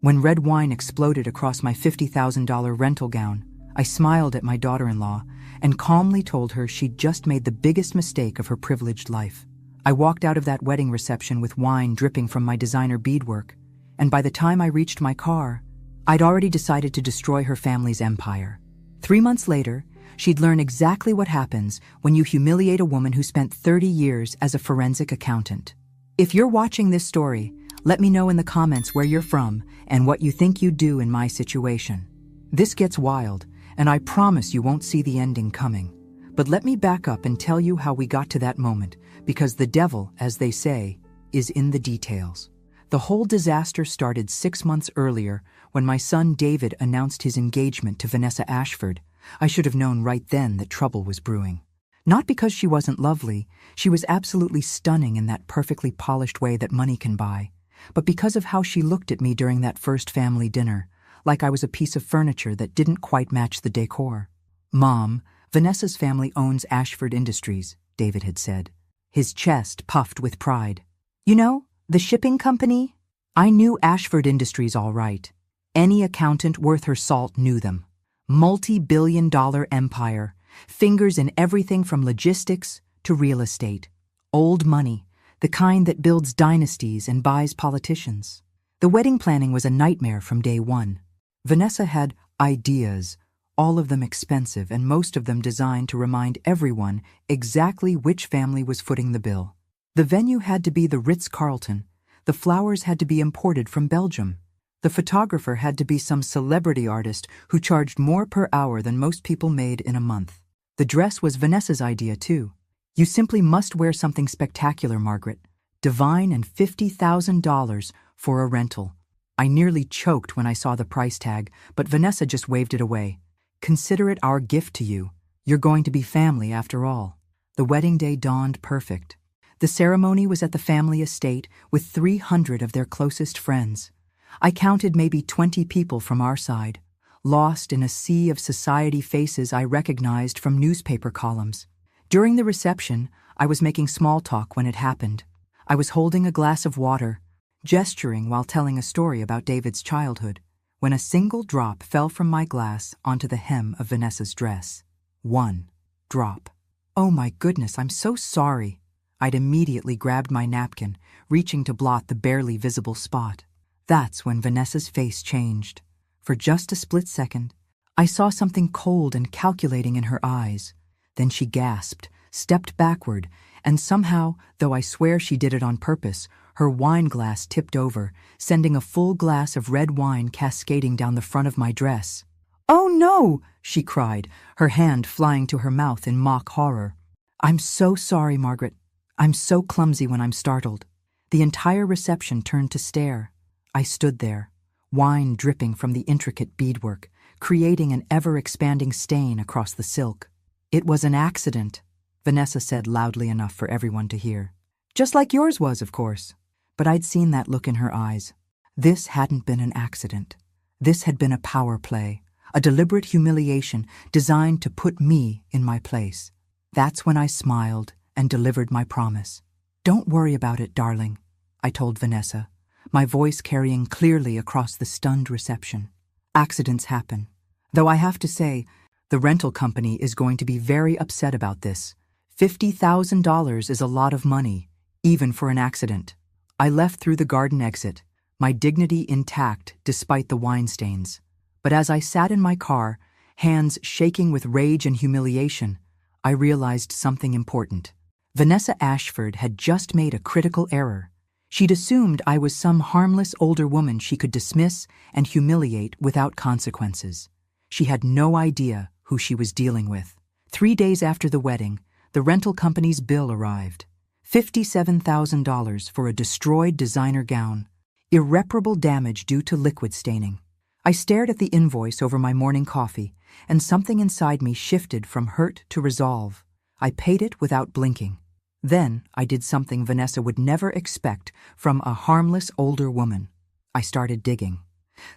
When red wine exploded across my $50,000 rental gown, I smiled at my daughter-in-law and calmly told her she'd just made the biggest mistake of her privileged life. I walked out of that wedding reception with wine dripping from my designer beadwork, and by the time I reached my car, I'd already decided to destroy her family's empire. 3 months later, she'd learn exactly what happens when you humiliate a woman who spent 30 years as a forensic accountant. If you're watching this story, let me know in the comments where you're from and what you think you'd do in my situation. This gets wild, and I promise you won't see the ending coming. But let me back up and tell you how we got to that moment, because the devil, as they say, is in the details. The whole disaster started 6 months earlier when my son David announced his engagement to Vanessa Ashford. I should have known right then that trouble was brewing. Not because she wasn't lovely, she was absolutely stunning in that perfectly polished way that money can buy, but because of how she looked at me during that first family dinner, like I was a piece of furniture that didn't quite match the decor. "Mom, Vanessa's family owns Ashford Industries," David had said. His chest puffed with pride. "You know, the shipping company?" I knew Ashford Industries all right. Any accountant worth her salt knew them. Multi-billion-dollar empire, fingers in everything from logistics to real estate. Old money, the kind that builds dynasties and buys politicians. The wedding planning was a nightmare from day one. Vanessa had ideas, all of them expensive and most of them designed to remind everyone exactly which family was footing the bill. The venue had to be the Ritz-Carlton. The flowers had to be imported from Belgium. The photographer had to be some celebrity artist who charged more per hour than most people made in a month. The dress was Vanessa's idea, too. "You simply must wear something spectacular, Margaret. Divine, and $50,000 for a rental." I nearly choked when I saw the price tag, but Vanessa just waved it away. "Consider it our gift to you. You're going to be family after all." The wedding day dawned perfect. The ceremony was at the family estate with 300 of their closest friends. I counted maybe 20 people from our side, lost in a sea of society faces I recognized from newspaper columns. During the reception, I was making small talk when it happened. I was holding a glass of water, gesturing while telling a story about David's childhood, when a single drop fell from my glass onto the hem of Vanessa's dress. One drop. "Oh my goodness, I'm so sorry." I'd immediately grabbed my napkin, reaching to blot the barely visible spot. That's when Vanessa's face changed. For just a split second, I saw something cold and calculating in her eyes. Then she gasped, stepped backward, and somehow, though I swear she did it on purpose, her wine glass tipped over, sending a full glass of red wine cascading down the front of my dress. "Oh no!" she cried, her hand flying to her mouth in mock horror. "I'm so sorry, Margaret. I'm so clumsy when I'm startled." The entire reception turned to stare. I stood there, wine dripping from the intricate beadwork, creating an ever-expanding stain across the silk. "It was an accident," Vanessa said loudly enough for everyone to hear. "Just like yours was, of course." But I'd seen that look in her eyes. This hadn't been an accident. This had been a power play, a deliberate humiliation designed to put me in my place. That's when I smiled and delivered my promise. "Don't worry about it, darling," I told Vanessa, my voice carrying clearly across the stunned reception. "Accidents happen. Though I have to say, the rental company is going to be very upset about this. $50,000 is a lot of money, even for an accident." I left through the garden exit, my dignity intact despite the wine stains. But as I sat in my car, hands shaking with rage and humiliation, I realized something important. Vanessa Ashford had just made a critical error. She'd assumed I was some harmless older woman she could dismiss and humiliate without consequences. She had no idea who she was dealing with. 3 days after the wedding, the rental company's bill arrived. $57,000 for a destroyed designer gown. Irreparable damage due to liquid staining. I stared at the invoice over my morning coffee, and something inside me shifted from hurt to resolve. I paid it without blinking. Then I did something Vanessa would never expect from a harmless older woman. I started digging.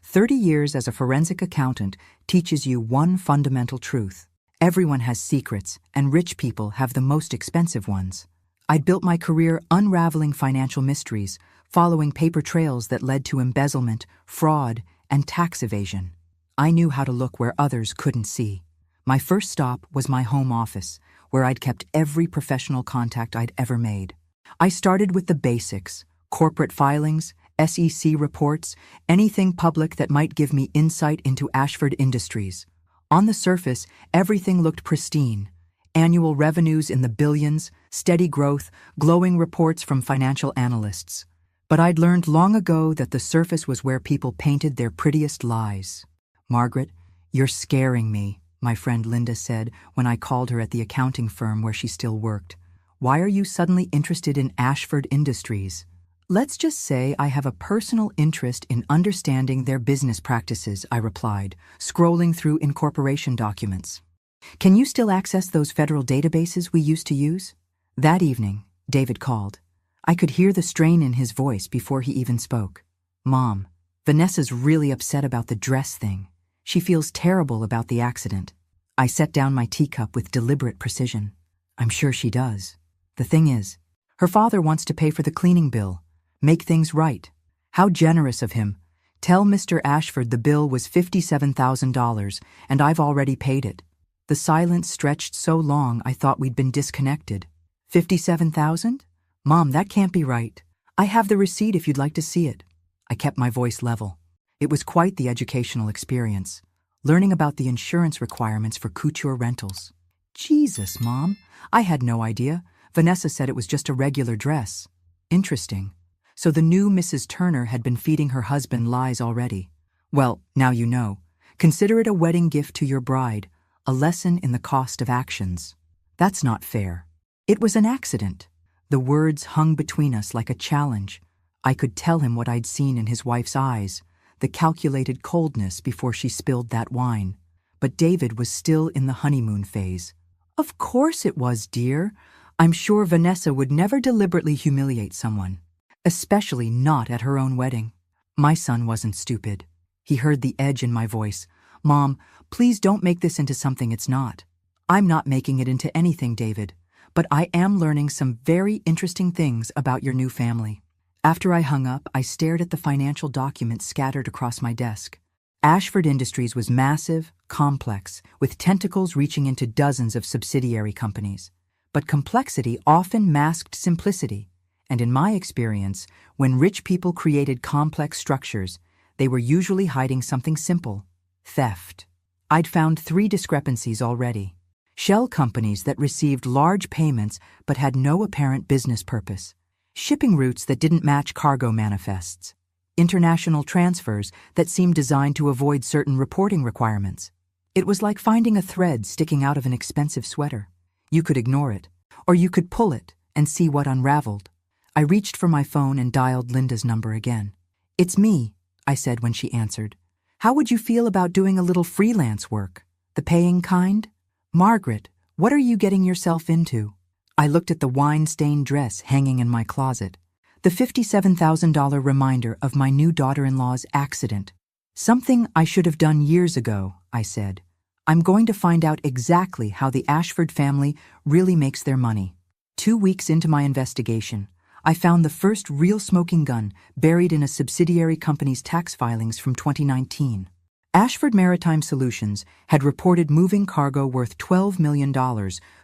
30 years as a forensic accountant teaches you one fundamental truth. Everyone has secrets, and rich people have the most expensive ones. I'd built my career unraveling financial mysteries, following paper trails that led to embezzlement, fraud, and tax evasion. I knew how to look where others couldn't see. My first stop was my home office, where I'd kept every professional contact I'd ever made. I started with the basics: corporate filings, SEC reports, anything public that might give me insight into Ashford Industries. On the surface, everything looked pristine. Annual revenues in the billions, steady growth, glowing reports from financial analysts. But I'd learned long ago that the surface was where people painted their prettiest lies. "Margaret, you're scaring me," my friend Linda said when I called her at the accounting firm where she still worked. "Why are you suddenly interested in Ashford Industries?" "Let's just say I have a personal interest in understanding their business practices," I replied, scrolling through incorporation documents. "Can you still access those federal databases we used to use?" That evening, David called. I could hear the strain in his voice before he even spoke. "Mom, Vanessa's really upset about the dress thing. She feels terrible about the accident." I set down my teacup with deliberate precision. "I'm sure she does. The thing is, her father wants to pay for the cleaning bill, make things right. How generous of him. Tell Mr. Ashford the bill was $57,000, and I've already paid it." The silence stretched so long I thought we'd been disconnected. "$57,000? Mom, that can't be right. I have the receipt if you'd like to see it." I kept my voice level. It was quite the educational experience, learning about the insurance requirements for couture rentals. "Jesus, Mom, I had no idea. Vanessa said it was just a regular dress." "Interesting. So the new Mrs. Turner had been feeding her husband lies already. Well, now you know. Consider it a wedding gift to your bride, a lesson in the cost of actions." "That's not fair." "It was an accident." The words hung between us like a challenge. I could tell him what I'd seen in his wife's eyes, the calculated coldness before she spilled that wine. But David was still in the honeymoon phase. "Of course it was, dear. I'm sure Vanessa would never deliberately humiliate someone, especially not at her own wedding." My son wasn't stupid. He heard the edge in my voice. "Mom, please don't make this into something it's not." "I'm not making it into anything, David, but I am learning some very interesting things about your new family." After I hung up, I stared at the financial documents scattered across my desk. Ashford Industries was massive, complex, with tentacles reaching into dozens of subsidiary companies. But complexity often masked simplicity, and in my experience, when rich people created complex structures, they were usually hiding something simple: theft. I'd found 3 discrepancies already. Shell companies that received large payments but had no apparent business purpose. Shipping routes that didn't match cargo manifests. International transfers that seemed designed to avoid certain reporting requirements. It was like finding a thread sticking out of an expensive sweater. You could ignore it, or you could pull it and see what unraveled. I reached for my phone and dialed Linda's number again. "It's me," I said when she answered. "How would you feel about doing a little freelance work? The paying kind?" "Margaret, what are you getting yourself into?" I looked at the wine-stained dress hanging in my closet. The $57,000 reminder of my new daughter-in-law's accident. "Something I should have done years ago," I said. "I'm going to find out exactly how the Ashford family really makes their money." 2 weeks into my investigation, I found the first real smoking gun buried in a subsidiary company's tax filings from 2019. Ashford Maritime Solutions had reported moving cargo worth $12 million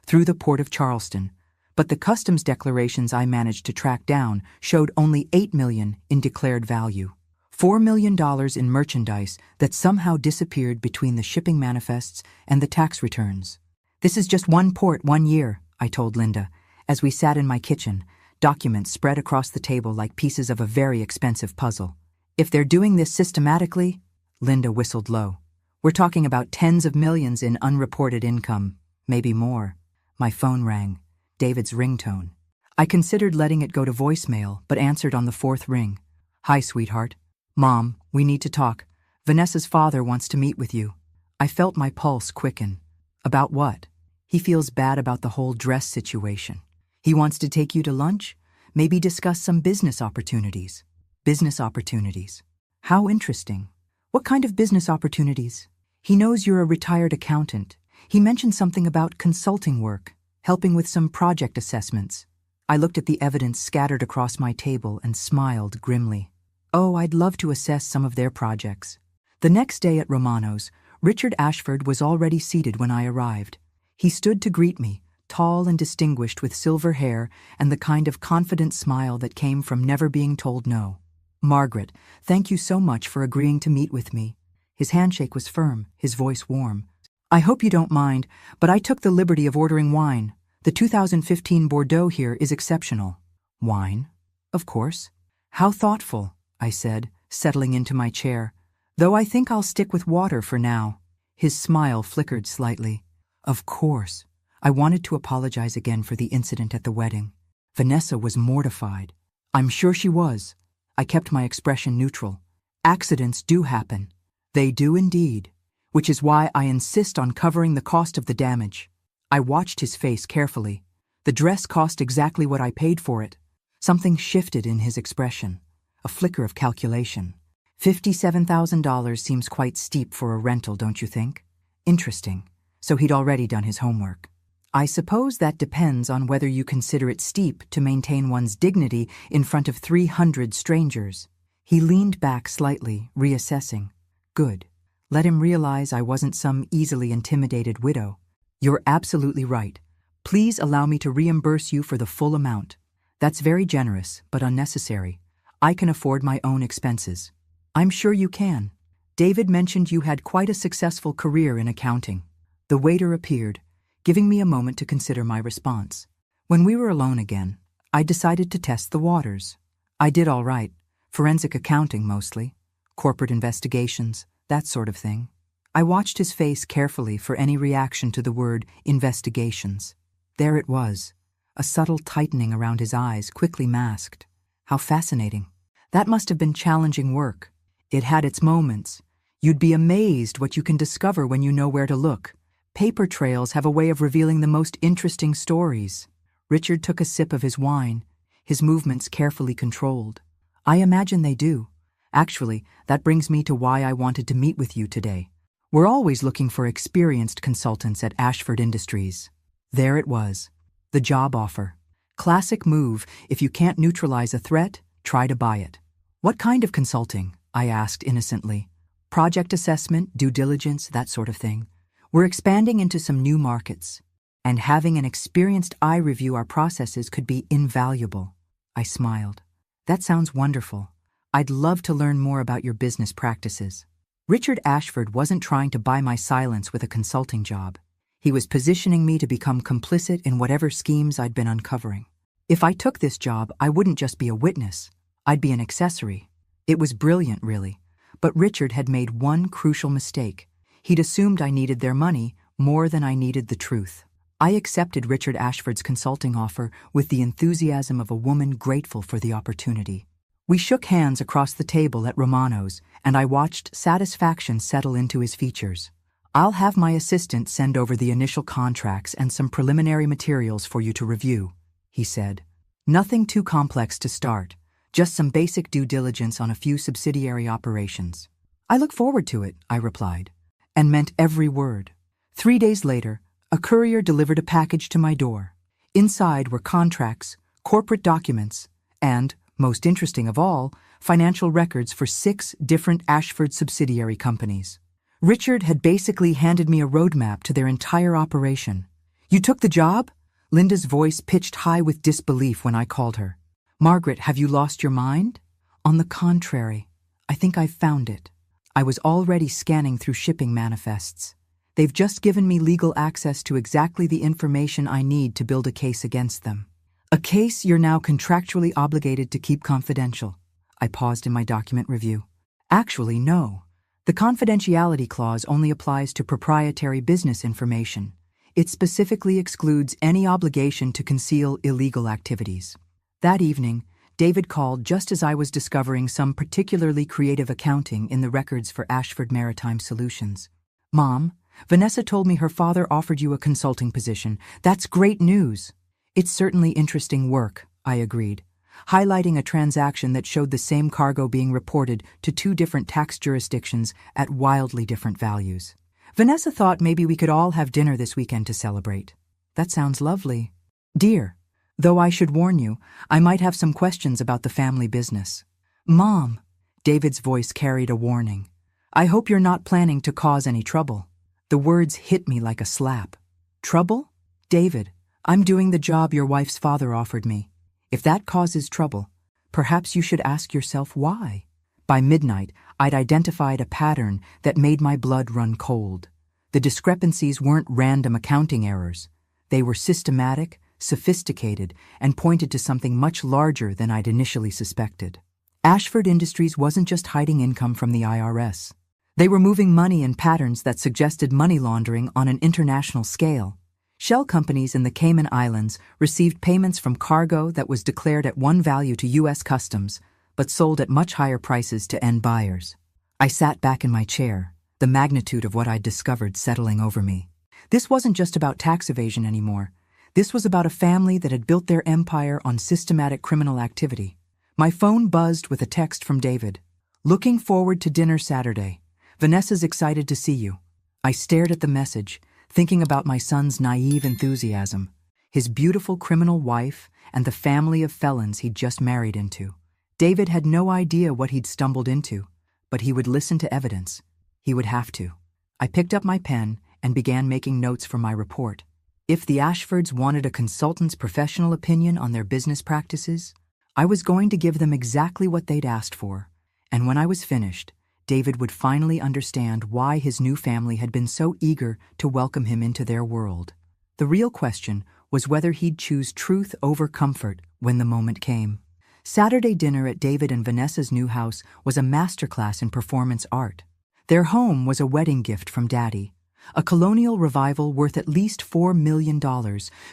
through the Port of Charleston, but the customs declarations I managed to track down showed only $8 million in declared value. $4 million in merchandise that somehow disappeared between the shipping manifests and the tax returns. "This is just one port, 1 year," I told Linda, as we sat in my kitchen, documents spread across the table like pieces of a very expensive puzzle. "If they're doing this systematically," Linda whistled low, "we're talking about tens of millions in unreported income, maybe more." My phone rang. David's ringtone. I considered letting it go to voicemail, but answered on the 4th ring. "Hi, sweetheart. Mom, we need to talk. Vanessa's father wants to meet with you." I felt my pulse quicken. "About what?" "He feels bad about the whole dress situation. He wants to take you to lunch, maybe discuss some business opportunities." "Business opportunities? How interesting. What kind of business opportunities?" "He knows you're a retired accountant. He mentioned something about consulting work, helping with some project assessments." I looked at the evidence scattered across my table and smiled grimly. Oh, I'd love to assess some of their projects. The next day at Romano's, Richard Ashford was already seated when I arrived. He stood to greet me, tall and distinguished with silver hair and the kind of confident smile that came from never being told no. Margaret, thank you so much for agreeing to meet with me. His handshake was firm, his voice warm. I hope you don't mind, but I took the liberty of ordering wine. The 2015 Bordeaux here is exceptional. Wine? Of course. How thoughtful, I said, settling into my chair. Though I think I'll stick with water for now. His smile flickered slightly. Of course. I wanted to apologize again for the incident at the wedding. Vanessa was mortified. I'm sure she was. I kept my expression neutral. Accidents do happen. They do indeed. Which is why I insist on covering the cost of the damage. I watched his face carefully. The dress cost exactly what I paid for it. Something shifted in his expression. A flicker of calculation. $57,000 seems quite steep for a rental, don't you think? Interesting. So he'd already done his homework. I suppose that depends on whether you consider it steep to maintain one's dignity in front of 300 strangers. He leaned back slightly, reassessing. Good. Let him realize I wasn't some easily intimidated widow. You're absolutely right. Please allow me to reimburse you for the full amount. That's very generous, but unnecessary. I can afford my own expenses. I'm sure you can. David mentioned you had quite a successful career in accounting. The waiter appeared, giving me a moment to consider my response. When we were alone again, I decided to test the waters. I did all right. Forensic accounting mostly. Corporate investigations, that sort of thing. I watched his face carefully for any reaction to the word investigations. There it was, a subtle tightening around his eyes, quickly masked. How fascinating. That must have been challenging work. It had its moments. You'd be amazed what you can discover when you know where to look. Paper trails have a way of revealing the most interesting stories. Richard took a sip of his wine, his movements carefully controlled. I imagine they do. Actually, that brings me to why I wanted to meet with you today. We're always looking for experienced consultants at Ashford Industries. There it was. The job offer. Classic move, if you can't neutralize a threat, try to buy it. What kind of consulting? I asked innocently. Project assessment, due diligence, that sort of thing. We're expanding into some new markets, and having an experienced eye review our processes could be invaluable. I smiled. That sounds wonderful. I'd love to learn more about your business practices. Richard Ashford wasn't trying to buy my silence with a consulting job. He was positioning me to become complicit in whatever schemes I'd been uncovering. If I took this job, I wouldn't just be a witness. I'd be an accessory. It was brilliant, really. But Richard had made one crucial mistake. He'd assumed I needed their money more than I needed the truth. I accepted Richard Ashford's consulting offer with the enthusiasm of a woman grateful for the opportunity. We shook hands across the table at Romano's, and I watched satisfaction settle into his features. I'll have my assistant send over the initial contracts and some preliminary materials for you to review, he said. Nothing too complex to start, just some basic due diligence on a few subsidiary operations. I look forward to it, I replied, and meant every word. 3 days later, a courier delivered a package to my door. Inside were contracts, corporate documents, and, most interesting of all, financial records for 6 different Ashford subsidiary companies. Richard had basically handed me a roadmap to their entire operation. You took the job? Linda's voice pitched high with disbelief when I called her. Margaret, have you lost your mind? On the contrary, I think I've found it. I was already scanning through shipping manifests. They've just given me legal access to exactly the information I need to build a case against them. A case you're now contractually obligated to keep confidential. I paused in my document review. Actually, no. The confidentiality clause only applies to proprietary business information. It specifically excludes any obligation to conceal illegal activities. That evening, David called just as I was discovering some particularly creative accounting in the records for Ashford Maritime Solutions. Mom, Vanessa told me her father offered you a consulting position. That's great news. It's certainly interesting work, I agreed, highlighting a transaction that showed the same cargo being reported to 2 different tax jurisdictions at wildly different values. Vanessa thought maybe we could all have dinner this weekend to celebrate. That sounds lovely. Dear, Though I should warn you, I might have some questions about the family business. Mom, David's voice carried a warning. I hope you're not planning to cause any trouble. The words hit me like a slap. Trouble? David, I'm doing the job your wife's father offered me. If that causes trouble, perhaps you should ask yourself why. By midnight, I'd identified a pattern that made my blood run cold. The discrepancies weren't random accounting errors. They were systematic, sophisticated, and pointed to something much larger than I'd initially suspected. Ashford Industries wasn't just hiding income from the IRS. They were moving money in patterns that suggested money laundering on an international scale. Shell companies in the Cayman Islands received payments from cargo that was declared at one value to U.S. Customs, but sold at much higher prices to end buyers. I sat back in my chair, the magnitude of what I'd discovered settling over me. This wasn't just about tax evasion anymore. This was about a family that had built their empire on systematic criminal activity. My phone buzzed with a text from David. Looking forward to dinner Saturday. Vanessa's excited to see you. I stared at the message, thinking about my son's naive enthusiasm, his beautiful criminal wife, and the family of felons he'd just married into. David had no idea what he'd stumbled into, but he would listen to evidence. He would have to. I picked up my pen and began making notes for my report. If the Ashfords wanted a consultant's professional opinion on their business practices, I was going to give them exactly what they'd asked for. And when I was finished, David would finally understand why his new family had been so eager to welcome him into their world. The real question was whether he'd choose truth over comfort when the moment came. Saturday dinner at David and Vanessa's new house was a masterclass in performance art. Their home was a wedding gift from Daddy, a colonial revival worth at least $4 million,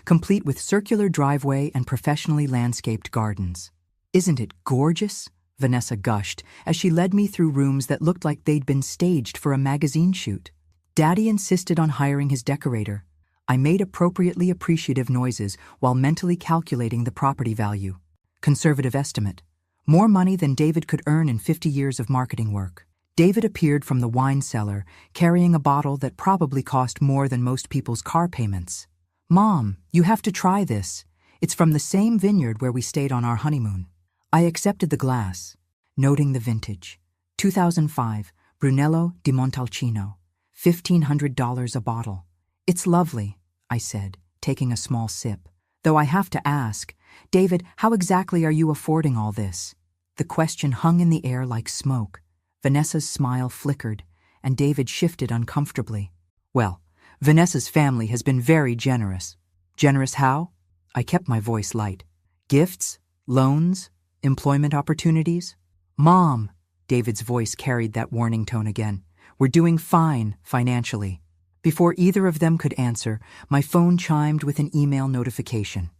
complete with circular driveway and professionally landscaped gardens. Isn't it gorgeous? Vanessa gushed as she led me through rooms that looked like they'd been staged for a magazine shoot. Daddy insisted on hiring his decorator. I made appropriately appreciative noises while mentally calculating the property value. Conservative estimate. More money than David could earn in 50 years of marketing work. David appeared from the wine cellar, carrying a bottle that probably cost more than most people's car payments. Mom, you have to try this. It's from the same vineyard where we stayed on our honeymoon. I accepted the glass, noting the vintage. 2005, Brunello di Montalcino, $1,500 a bottle. It's lovely, I said, taking a small sip. Though I have to ask, David, how exactly are you affording all this? The question hung in the air like smoke. Vanessa's smile flickered, and David shifted uncomfortably. Well, Vanessa's family has been very generous. Generous how? I kept my voice light. Gifts? Loans? Employment opportunities? Mom, David's voice carried that warning tone again. We're doing fine financially. Before either of them could answer, my phone chimed with an email notification.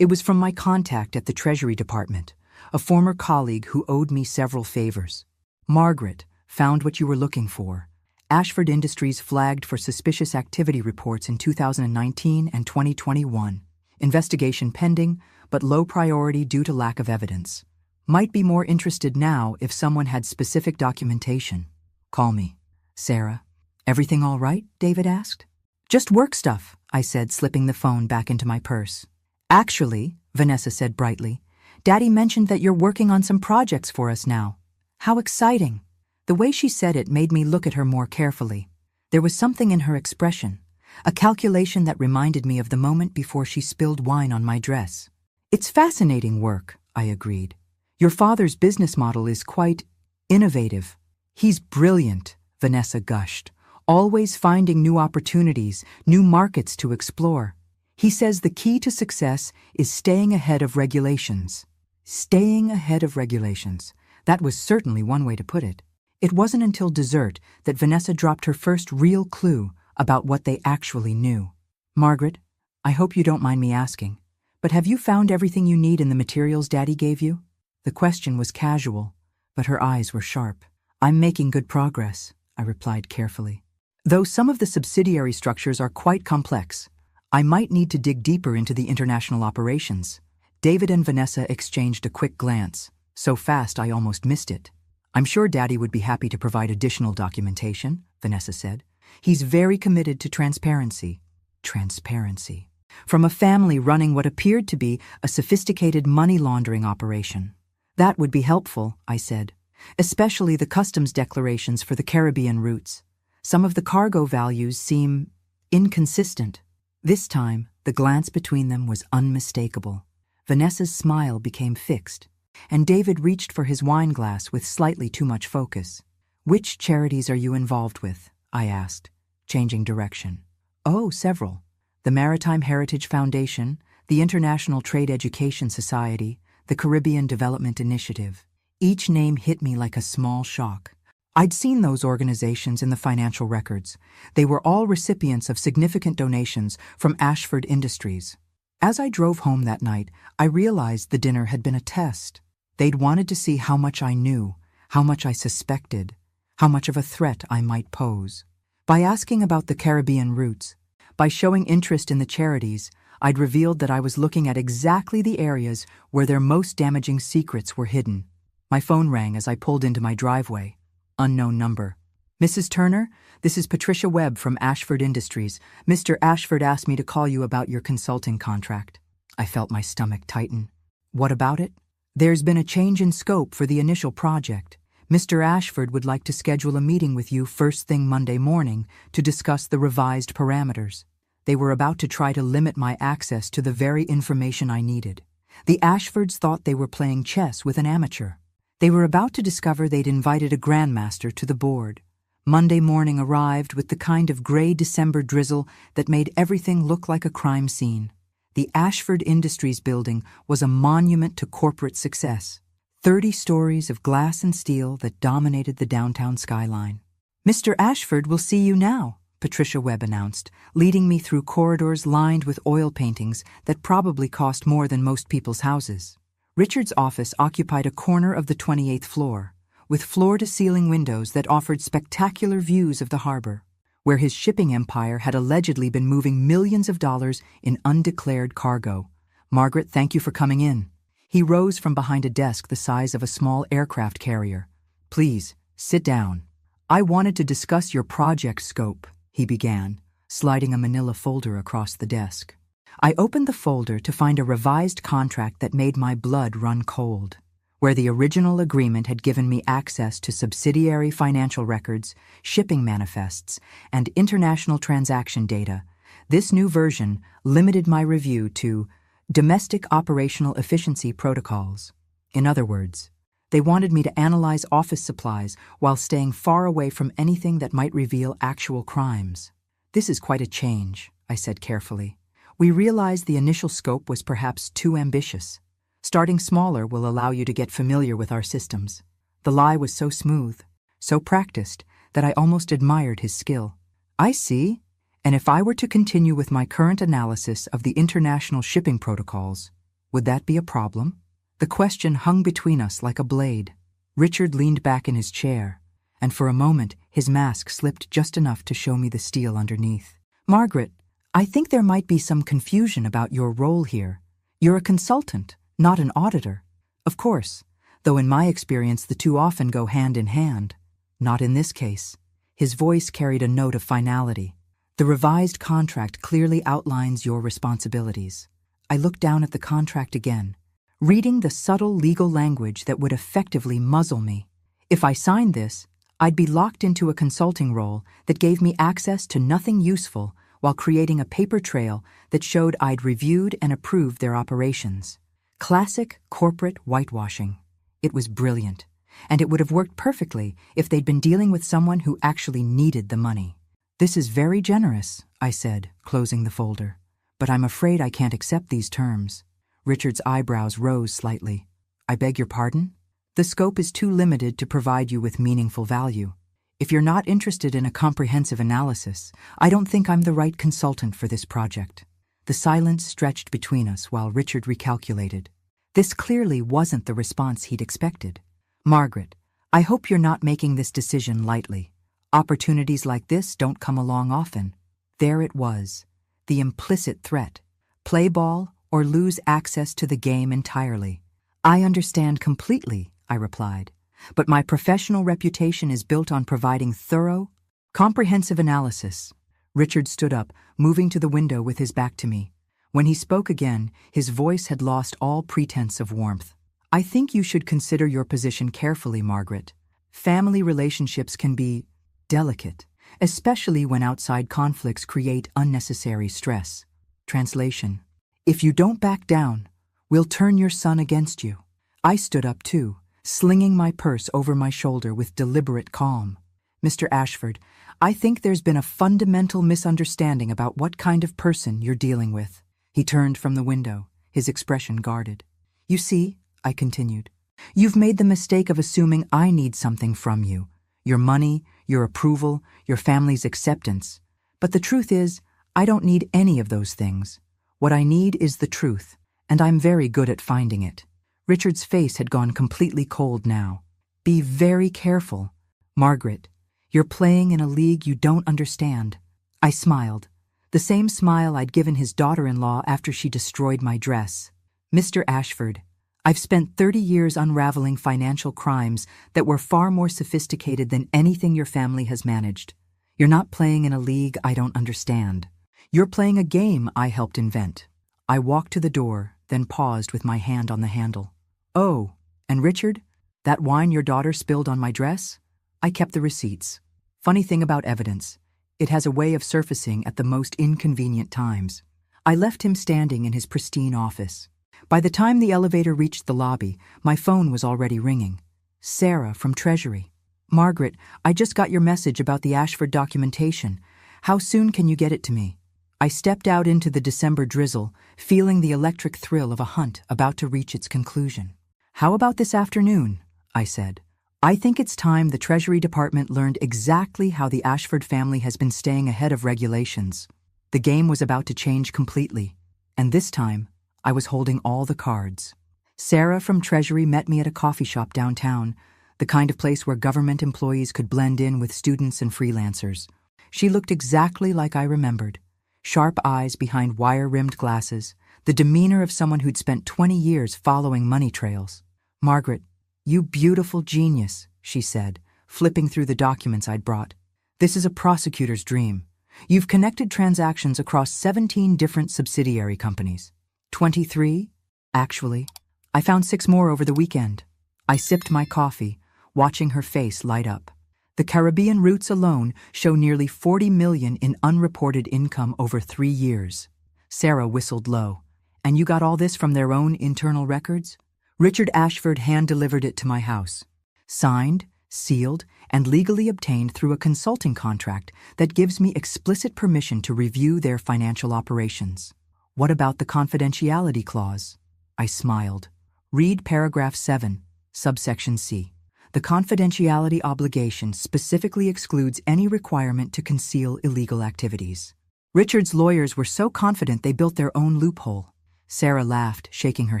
It was from my contact at the Treasury Department, a former colleague who owed me several favors. Margaret, found what you were looking for. Ashford Industries flagged for suspicious activity reports in 2019 and 2021. Investigation pending, but low priority due to lack of evidence. Might be more interested now if someone had specific documentation. Call me. Sarah. Everything all right? David asked. Just work stuff, I said, slipping the phone back into my purse. Actually, Vanessa said brightly, Daddy mentioned that you're working on some projects for us now. How exciting. The way she said it made me look at her more carefully. There was something in her expression, a calculation that reminded me of the moment before she spilled wine on my dress. It's fascinating work, I agreed. Your father's business model is quite innovative. He's brilliant, Vanessa gushed, always finding new opportunities, new markets to explore. He says the key to success is staying ahead of regulations. Staying ahead of regulations. That was certainly one way to put it. It wasn't until dessert that Vanessa dropped her first real clue about what they actually knew. Margaret, I hope you don't mind me asking, but have you found everything you need in the materials Daddy gave you? The question was casual, but her eyes were sharp. I'm making good progress, I replied carefully. Though some of the subsidiary structures are quite complex, I might need to dig deeper into the international operations. David and Vanessa exchanged a quick glance, so fast I almost missed it. I'm sure Daddy would be happy to provide additional documentation, Vanessa said. He's very committed to transparency. Transparency. from a family running what appeared to be a sophisticated money laundering operation. That would be helpful, I said, especially the customs declarations for the Caribbean routes. Some of the cargo values seem inconsistent. This time, the glance between them was unmistakable. Vanessa's smile became fixed, and David reached for his wine glass with slightly too much focus. "Which charities are you involved with?" I asked, changing direction. "Oh, several. The Maritime Heritage Foundation, the International Trade Education Society, the Caribbean Development Initiative." Each name hit me like a small shock. I'd seen those organizations in the financial records. They were all recipients of significant donations from Ashford Industries. As I drove home that night, I realized the dinner had been a test. They'd wanted to see how much I knew, how much I suspected, how much of a threat I might pose. By asking about the Caribbean routes, by showing interest in the charities, I'd revealed that I was looking at exactly the areas where their most damaging secrets were hidden. My phone rang as I pulled into my driveway. Unknown number. "Mrs. Turner, this is Patricia Webb from Ashford Industries. Mr. Ashford asked me to call you about your consulting contract." I felt my stomach tighten. "What about it?" "There's been a change in scope for the initial project. Mr. Ashford would like to schedule a meeting with you first thing Monday morning to discuss the revised parameters." They were about to try to limit my access to the very information I needed. The Ashfords thought they were playing chess with an amateur. They were about to discover they'd invited a grandmaster to the board. Monday morning arrived with the kind of gray December drizzle that made everything look like a crime scene. The Ashford Industries building was a monument to corporate success. 30 stories of glass and steel that dominated the downtown skyline. "Mr. Ashford will see you now," Patricia Webb announced, leading me through corridors lined with oil paintings that probably cost more than most people's houses. Richard's office occupied a corner of the 28th floor, with floor-to-ceiling windows that offered spectacular views of the harbor, where his shipping empire had allegedly been moving millions of dollars in undeclared cargo. "Margaret, thank you for coming in." He rose from behind a desk the size of a small aircraft carrier. "Please, sit down. I wanted to discuss your project scope," he began, sliding a manila folder across the desk. I opened the folder to find a revised contract that made my blood run cold. Where the original agreement had given me access to subsidiary financial records, shipping manifests, and international transaction data, this new version limited my review to domestic operational efficiency protocols. In other words, they wanted me to analyze office supplies while staying far away from anything that might reveal actual crimes. "This is quite a change," I said carefully. "We realized the initial scope was perhaps too ambitious. Starting smaller will allow you to get familiar with our systems." The lie was so smooth, so practiced, that I almost admired his skill. "I see. And if I were to continue with my current analysis of the international shipping protocols, would that be a problem?" The question hung between us like a blade. Richard leaned back in his chair, and for a moment his mask slipped just enough to show me the steel underneath. "Margaret, I think there might be some confusion about your role here. You're a consultant, not an auditor. Of course, though in my experience the two often go hand in hand. Not in this case." His voice carried a note of finality. "The revised contract clearly outlines your responsibilities." I looked down at the contract again, reading the subtle legal language that would effectively muzzle me. If I signed this, I'd be locked into a consulting role that gave me access to nothing useful while creating a paper trail that showed I'd reviewed and approved their operations. Classic corporate whitewashing. It was brilliant, and it would have worked perfectly if they'd been dealing with someone who actually needed the money. "This is very generous," I said, closing the folder, "but I'm afraid I can't accept these terms." Richard's eyebrows rose slightly. "I beg your pardon?" "The scope is too limited to provide you with meaningful value. If you're not interested in a comprehensive analysis, I don't think I'm the right consultant for this project." The silence stretched between us while Richard recalculated. This clearly wasn't the response he'd expected. "Margaret, I hope you're not making this decision lightly. Opportunities like this don't come along often." There it was, the implicit threat. Play ball or lose access to the game entirely. "I understand completely," I replied. "But my professional reputation is built on providing thorough, comprehensive analysis." Richard stood up, moving to the window with his back to me. When he spoke again, his voice had lost all pretense of warmth. I think you should consider your position carefully, Margaret. Family relationships can be delicate, especially when outside conflicts create unnecessary stress. Translation: if you don't back down, we'll turn your son against you. I stood up too, slinging my purse over my shoulder with deliberate calm. Mr. Ashford, I think there's been a fundamental misunderstanding about what kind of person you're dealing with. He turned from the window, his expression guarded. You see, I continued, you've made the mistake of assuming I need something from you. Your money, your approval, your family's acceptance. But the truth is, I don't need any of those things. What I need is the truth, and I'm very good at finding it. Richard's face had gone completely cold now. Be very careful. Margaret, you're playing in a league you don't understand. I smiled, the same smile I'd given his daughter-in-law after she destroyed my dress. Mr. Ashford, I've spent 30 years unraveling financial crimes that were far more sophisticated than anything your family has managed. You're not playing in a league I don't understand. You're playing a game I helped invent. I walked to the door, then paused with my hand on the handle. Oh, and Richard, that wine your daughter spilled on my dress? I kept the receipts. Funny thing about evidence, it has a way of surfacing at the most inconvenient times. I left him standing in his pristine office. By the time the elevator reached the lobby, my phone was already ringing. Sarah from Treasury. Margaret, I just got your message about the Ashford documentation. How soon can you get it to me? I stepped out into the December drizzle, feeling the electric thrill of a hunt about to reach its conclusion. How about this afternoon? I said. I think it's time the Treasury Department learned exactly how the Ashford family has been staying ahead of regulations. The game was about to change completely, and this time, I was holding all the cards. Sarah from Treasury met me at a coffee shop downtown, the kind of place where government employees could blend in with students and freelancers. She looked exactly like I remembered. Sharp eyes behind wire-rimmed glasses, the demeanor of someone who'd spent 20 years following money trails. Margaret, you beautiful genius, she said, flipping through the documents I'd brought. This is a prosecutor's dream. You've connected transactions across 17 different subsidiary companies. 23? Actually, I found 6 more over the weekend. I sipped my coffee, watching her face light up. The Caribbean routes alone show nearly $40 million in unreported income over 3 years. Sarah whistled low. And you got all this from their own internal records? Richard Ashford hand-delivered it to my house. Signed, sealed, and legally obtained through a consulting contract that gives me explicit permission to review their financial operations. What about the confidentiality clause? I smiled. Read paragraph 7, subsection C. The confidentiality obligation specifically excludes any requirement to conceal illegal activities. Richard's lawyers were so confident they built their own loophole. Sarah laughed, shaking her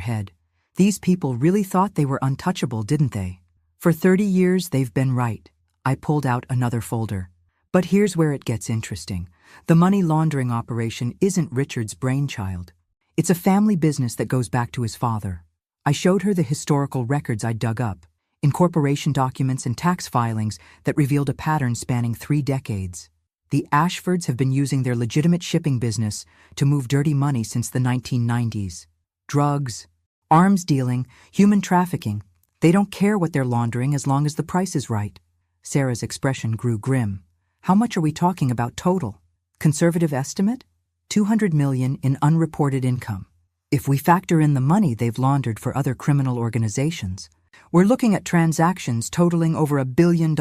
head. These people really thought they were untouchable, didn't they? For 30 years, they've been right. I pulled out another folder. But here's where it gets interesting. The money laundering operation isn't Richard's brainchild. It's a family business that goes back to his father. I showed her the historical records I dug up, incorporation documents and tax filings that revealed a pattern spanning 3 decades. The Ashfords have been using their legitimate shipping business to move dirty money since the 1990s. Drugs, arms dealing, human trafficking. They don't care what they're laundering as long as the price is right. Sarah's expression grew grim. How much are we talking about total? Conservative estimate? $200 million in unreported income. If we factor in the money they've laundered for other criminal organizations, we're looking at transactions totaling over $1 billion.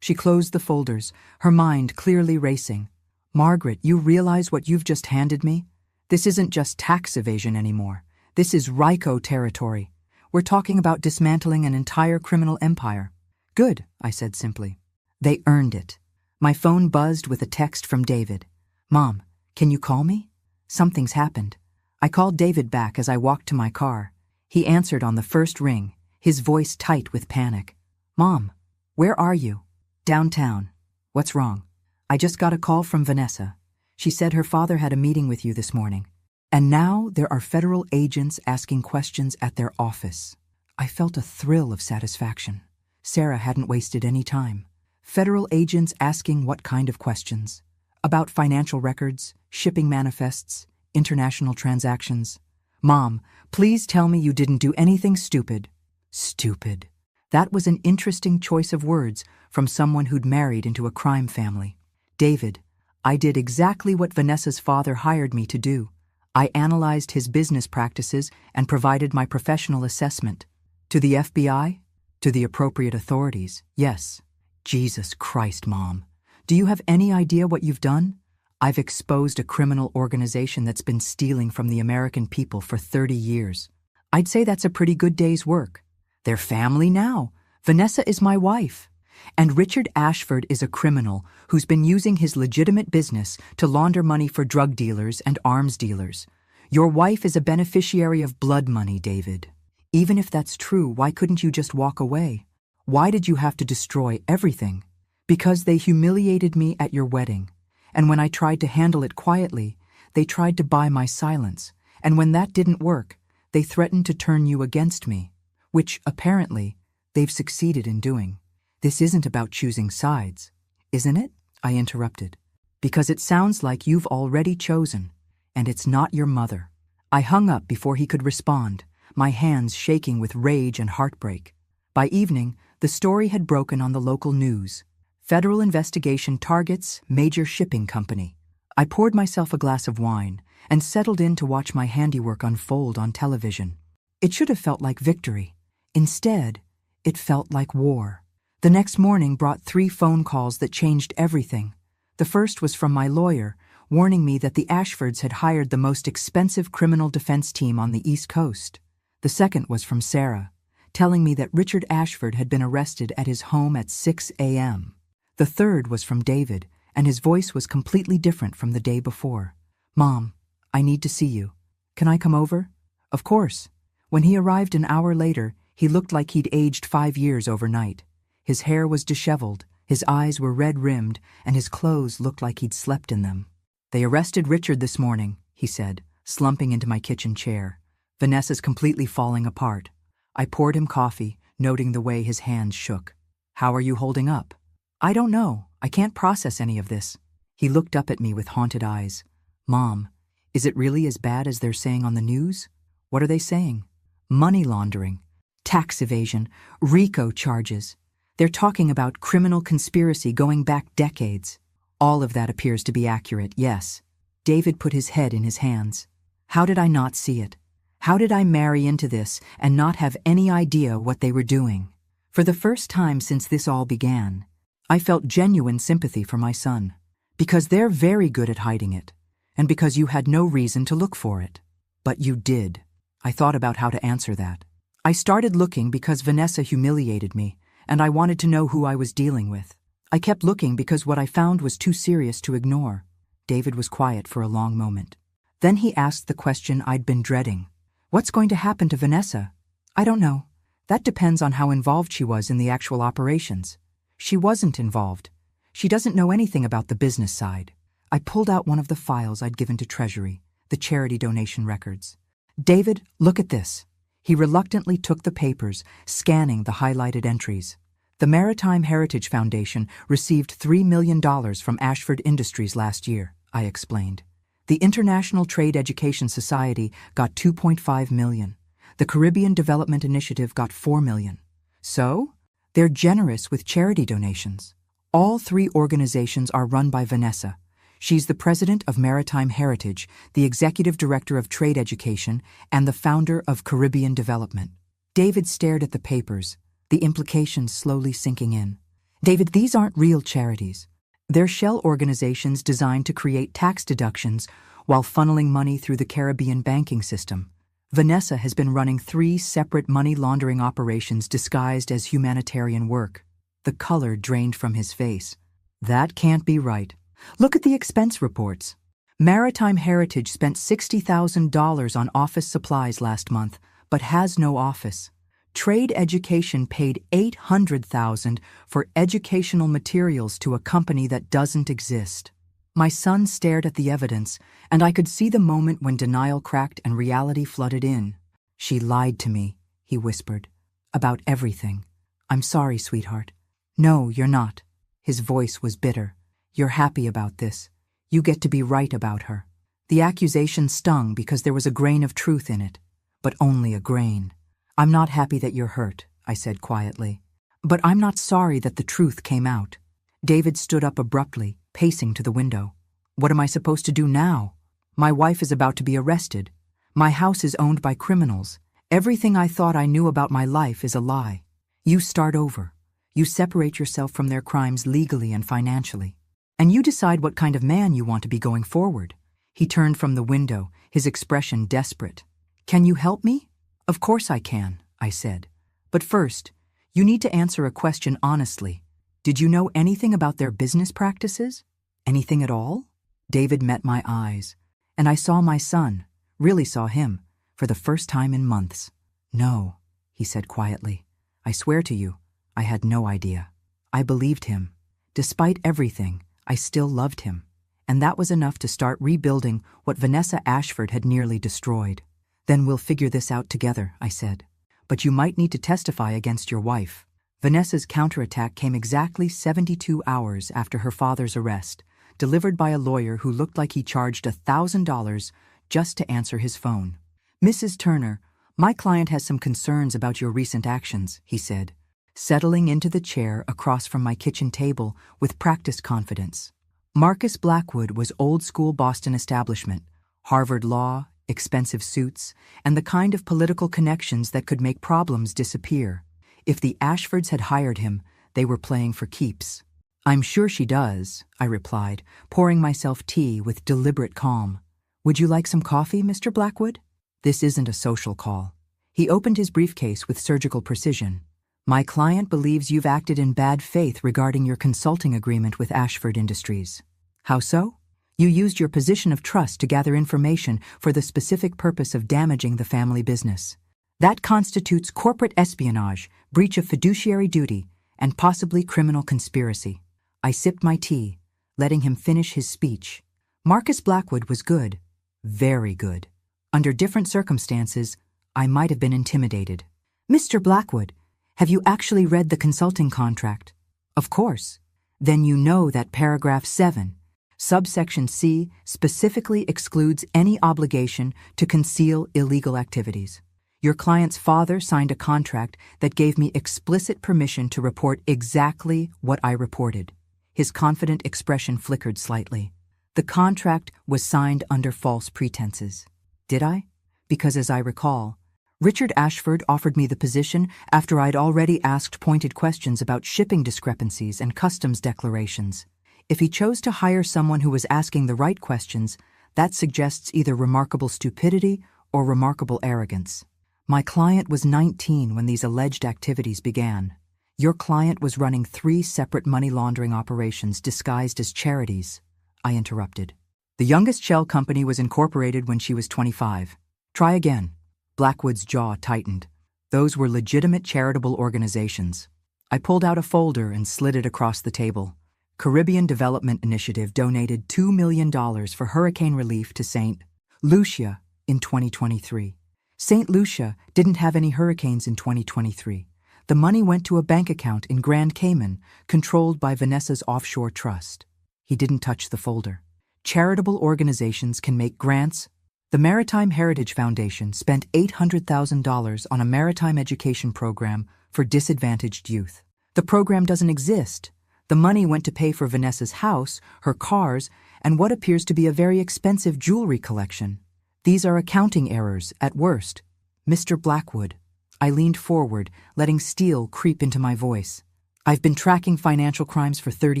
She closed the folders, her mind clearly racing. Margaret, you realize what you've just handed me? This isn't just tax evasion anymore. This is RICO territory. We're talking about dismantling an entire criminal empire. Good, I said simply. They earned it. My phone buzzed with a text from David. Mom, can you call me? Something's happened. I called David back as I walked to my car. He answered on the first ring, his voice tight with panic. Mom, where are you? Downtown. What's wrong? I just got a call from Vanessa. She said her father had a meeting with you this morning. And now there are federal agents asking questions at their office. I felt a thrill of satisfaction. Sarah hadn't wasted any time. Federal agents asking what kind of questions? About financial records, shipping manifests, International transactions. Mom, please tell me you didn't do anything stupid. Stupid. That was an interesting choice of words from someone who'd married into a crime family. David, I did exactly what Vanessa's father hired me to do. I analyzed his business practices and provided my professional assessment. To the FBI? To the appropriate authorities, yes. Jesus Christ, Mom. Do you have any idea what you've done? I've exposed a criminal organization that's been stealing from the American people for 30 years. I'd say that's a pretty good day's work. They're family now. Vanessa is my wife. And Richard Ashford is a criminal who's been using his legitimate business to launder money for drug dealers and arms dealers. Your wife is a beneficiary of blood money, David. Even if that's true, why couldn't you just walk away? Why did you have to destroy everything? Because they humiliated me at your wedding. And when I tried to handle it quietly, they tried to buy my silence. And when that didn't work, they threatened to turn you against me, which, apparently, they've succeeded in doing. This isn't about choosing sides, isn't it? I interrupted. Because it sounds like you've already chosen, and it's not your mother. I hung up before he could respond, my hands shaking with rage and heartbreak. By evening, the story had broken on the local news. Federal investigation targets major shipping company. I poured myself a glass of wine and settled in to watch my handiwork unfold on television. It should have felt like victory. Instead, it felt like war. The next morning brought 3 phone calls that changed everything. The first was from my lawyer, warning me that the Ashfords had hired the most expensive criminal defense team on the East Coast. The second was from Sarah, telling me that Richard Ashford had been arrested at his home at 6 a.m. The third was from David, and his voice was completely different from the day before. Mom, I need to see you. Can I come over? Of course. When he arrived an hour later, he looked like he'd aged 5 years overnight. His hair was disheveled, his eyes were red-rimmed, and his clothes looked like he'd slept in them. They arrested Richard this morning, he said, slumping into my kitchen chair. Vanessa's completely falling apart. I poured him coffee, noting the way his hands shook. How are you holding up? I don't know. I can't process any of this. He looked up at me with haunted eyes. Mom, is it really as bad as they're saying on the news? What are they saying? Money laundering, tax evasion, RICO charges. They're talking about criminal conspiracy going back decades. All of that appears to be accurate, yes. David put his head in his hands. How did I not see it? How did I marry into this and not have any idea what they were doing? For the first time since this all began, I felt genuine sympathy for my son. Because they're very good at hiding it, and because you had no reason to look for it. But you did. I thought about how to answer that. I started looking because Vanessa humiliated me, and I wanted to know who I was dealing with. I kept looking because what I found was too serious to ignore. David was quiet for a long moment. Then he asked the question I'd been dreading. What's going to happen to Vanessa? I don't know. That depends on how involved she was in the actual operations. She wasn't involved. She doesn't know anything about the business side. I pulled out one of the files I'd given to Treasury, the charity donation records. David, look at this. He reluctantly took the papers, scanning the highlighted entries. The Maritime Heritage Foundation received $3 million from Ashford Industries last year, I explained. The International Trade Education Society got $2.5 million. The Caribbean Development Initiative got $4 million. So, they're generous with charity donations. All 3 organizations are run by Vanessa. She's the president of Maritime Heritage, the executive director of Trade Education, and the founder of Caribbean Development. David stared at the papers, the implications slowly sinking in. David, these aren't real charities. They're shell organizations designed to create tax deductions while funneling money through the Caribbean banking system. Vanessa has been running 3 separate money laundering operations disguised as humanitarian work. The color drained from his face. That can't be right. Look at the expense reports. Maritime Heritage spent $60,000 on office supplies last month, but has no office. Trade Education paid $800,000 for educational materials to a company that doesn't exist. My son stared at the evidence, and I could see the moment when denial cracked and reality flooded in. She lied to me, he whispered, about everything. I'm sorry, sweetheart. No, you're not. His voice was bitter. You're happy about this. You get to be right about her. The accusation stung because there was a grain of truth in it, but only a grain. "I'm not happy that you're hurt," I said quietly. "But I'm not sorry that the truth came out." David stood up abruptly, pacing to the window. "What am I supposed to do now? My wife is about to be arrested. My house is owned by criminals. Everything I thought I knew about my life is a lie. You start over. You separate yourself from their crimes legally and financially. And you decide what kind of man you want to be going forward." He turned from the window, his expression desperate. "Can you help me?" "Of course I can," I said. "But first, you need to answer a question honestly. Did you know anything about their business practices? Anything at all?" David met my eyes, and I saw my son, really saw him, for the first time in months. "No," he said quietly. "I swear to you, I had no idea." I believed him. Despite everything, I still loved him, and that was enough to start rebuilding what Vanessa Ashford had nearly destroyed. "Then we'll figure this out together," I said. "But you might need to testify against your wife." Vanessa's counterattack came exactly 72 hours after her father's arrest, delivered by a lawyer who looked like he charged $1,000 just to answer his phone. "Mrs. Turner, my client has some concerns about your recent actions," he said, settling into the chair across from my kitchen table with practiced confidence. Marcus Blackwood was old-school Boston establishment, Harvard law, expensive suits, and the kind of political connections that could make problems disappear. If the Ashfords had hired him, they were playing for keeps. "I'm sure she does," I replied, pouring myself tea with deliberate calm. "Would you like some coffee, Mr. Blackwood?" "This isn't a social call." He opened his briefcase with surgical precision. "My client believes you've acted in bad faith regarding your consulting agreement with Ashford Industries." "How so?" "You used your position of trust to gather information for the specific purpose of damaging the family business. That constitutes corporate espionage, breach of fiduciary duty, and possibly criminal conspiracy." I sipped my tea, letting him finish his speech. Marcus Blackwood was good, very good. Under different circumstances, I might have been intimidated. "Mr. Blackwood, have you actually read the consulting contract?" "Of course." "Then you know that paragraph 7, subsection C, specifically excludes any obligation to conceal illegal activities. Your client's father signed a contract that gave me explicit permission to report exactly what I reported." His confident expression flickered slightly. "The contract was signed under false pretenses." "Did I?" "Because as I recall, Richard Ashford offered me the position after I'd already asked pointed questions about shipping discrepancies and customs declarations. If he chose to hire someone who was asking the right questions, that suggests either remarkable stupidity or remarkable arrogance. My client was 19 when these alleged activities began. Your client was running 3 separate money laundering operations disguised as charities." I interrupted. "The youngest shell company was incorporated when she was 25. Try again." Blackwood's jaw tightened. "Those were legitimate charitable organizations." I pulled out a folder and slid it across the table. Caribbean Development Initiative donated $2 million for hurricane relief to St. Lucia in 2023. St. Lucia didn't have any hurricanes in 2023. The money went to a bank account in Grand Cayman, controlled by Vanessa's offshore trust. He didn't touch the folder. Charitable organizations can make grants. The Maritime Heritage Foundation spent $800,000 on a maritime education program for disadvantaged youth. The program doesn't exist. The money went to pay for Vanessa's house, her cars, and what appears to be a very expensive jewelry collection. These are accounting errors, at worst. Mr. Blackwood. I leaned forward, letting steel creep into my voice. I've been tracking financial crimes for 30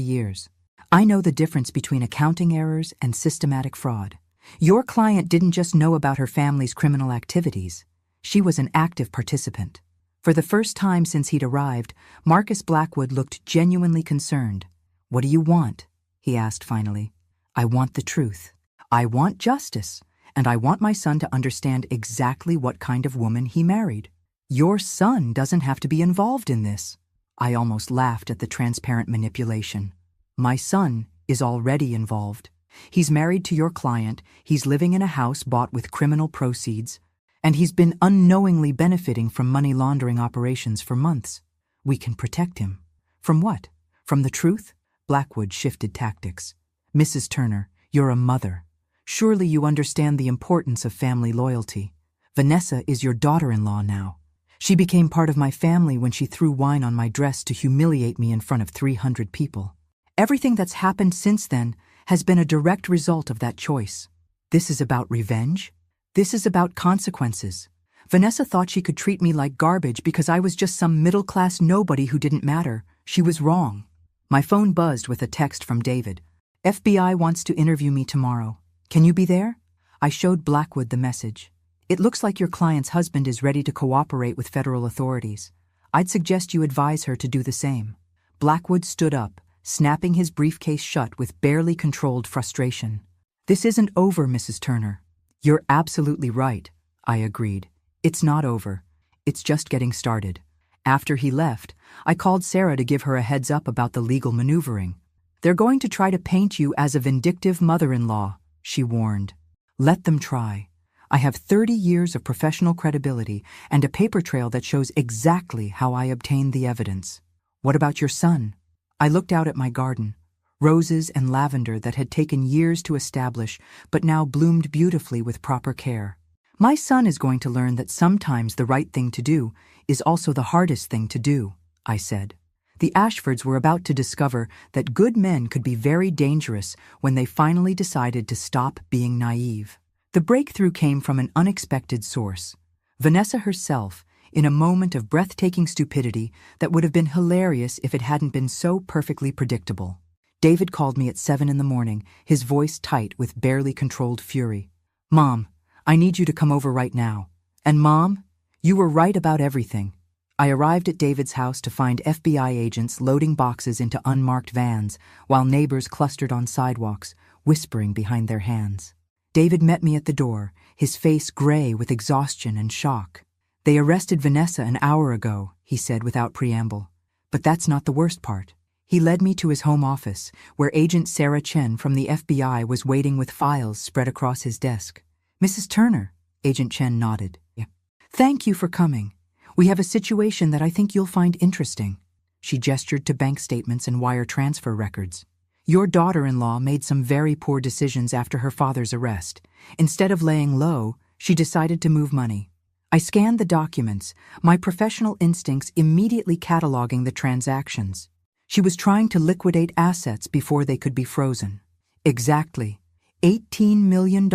years. I know the difference between accounting errors and systematic fraud. Your client didn't just know about her family's criminal activities. She was an active participant. For the first time since he'd arrived, Marcus Blackwood looked genuinely concerned. "What do you want?" he asked finally. "I want the truth. I want justice. And I want my son to understand exactly what kind of woman he married. Your son doesn't have to be involved in this." I almost laughed at the transparent manipulation. "My son is already involved. He's married to your client, he's living in a house bought with criminal proceeds, and he's been unknowingly benefiting from money laundering operations for months. We can protect him." "From what? From the truth?" Blackwood shifted tactics. "Mrs. Turner, you're a mother. Surely you understand the importance of family loyalty. Vanessa is your daughter-in-law now. She became part of my family when she threw wine on my dress to humiliate me in front of 300 people. Everything that's happened since then has been a direct result of that choice. This is about revenge. This is about consequences. Vanessa thought she could treat me like garbage because I was just some middle-class nobody who didn't matter. She was wrong. My phone buzzed with a text from David. FBI wants to interview me tomorrow. Can you be there? I showed Blackwood the message. It looks like your client's husband is ready to cooperate with federal authorities. I'd suggest you advise her to do the same. Blackwood stood up, snapping his briefcase shut with barely controlled frustration. This isn't over, Mrs. Turner. You're absolutely right, I agreed. It's not over. It's just getting started. After he left, I called Sarah to give her a heads up about the legal maneuvering. They're going to try to paint you as a vindictive mother-in-law, she warned. Let them try. I have 30 years of professional credibility and a paper trail that shows exactly how I obtained the evidence. What about your son? I looked out at my garden. Roses and lavender that had taken years to establish but now bloomed beautifully with proper care. My son is going to learn that sometimes the right thing to do is also the hardest thing to do, I said. The Ashfords were about to discover that good men could be very dangerous when they finally decided to stop being naive. The breakthrough came from an unexpected source. Vanessa herself, in a moment of breathtaking stupidity that would have been hilarious if it hadn't been so perfectly predictable. David called me at 7 a.m, his voice tight with barely controlled fury. Mom, I need you to come over right now. And Mom, you were right about everything. I arrived at David's house to find FBI agents loading boxes into unmarked vans while neighbors clustered on sidewalks, whispering behind their hands. David met me at the door, his face gray with exhaustion and shock. They arrested Vanessa an hour ago, he said without preamble. But that's not the worst part. He led me to his home office, where Agent Sarah Chen from the FBI was waiting with files spread across his desk. Mrs. Turner, Agent Chen nodded. Yeah. Thank you for coming. We have a situation that I think you'll find interesting. She gestured to bank statements and wire transfer records. Your daughter-in-law made some very poor decisions after her father's arrest. Instead of laying low, she decided to move money. I scanned the documents, my professional instincts immediately cataloging the transactions. She was trying to liquidate assets before they could be frozen. Exactly. $18 million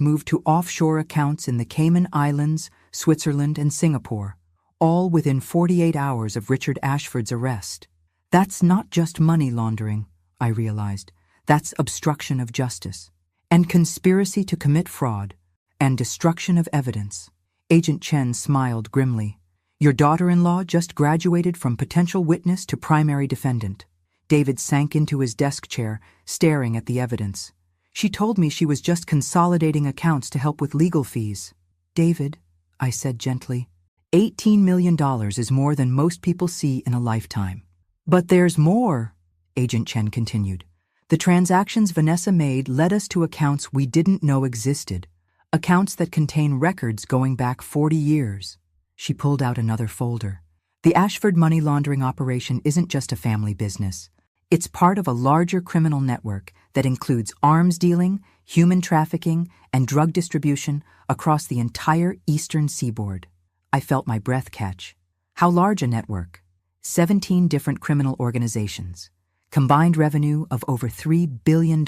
moved to offshore accounts in the Cayman Islands, Switzerland, and Singapore, all within 48 hours of Richard Ashford's arrest. That's not just money laundering, I realized. That's obstruction of justice, and conspiracy to commit fraud, and destruction of evidence. Agent Chen smiled grimly. Your daughter-in-law just graduated from potential witness to primary defendant. David sank into his desk chair, staring at the evidence. She told me she was just consolidating accounts to help with legal fees. David, I said gently, $18 million is more than most people see in a lifetime. But there's more, Agent Chen continued. The transactions Vanessa made led us to accounts we didn't know existed, accounts that contain records going back 40 years. She pulled out another folder. The Ashford money laundering operation isn't just a family business. It's part of a larger criminal network that includes arms dealing, human trafficking, and drug distribution across the entire eastern seaboard. I felt my breath catch. How large a network? 17 different criminal organizations. Combined revenue of over $3 billion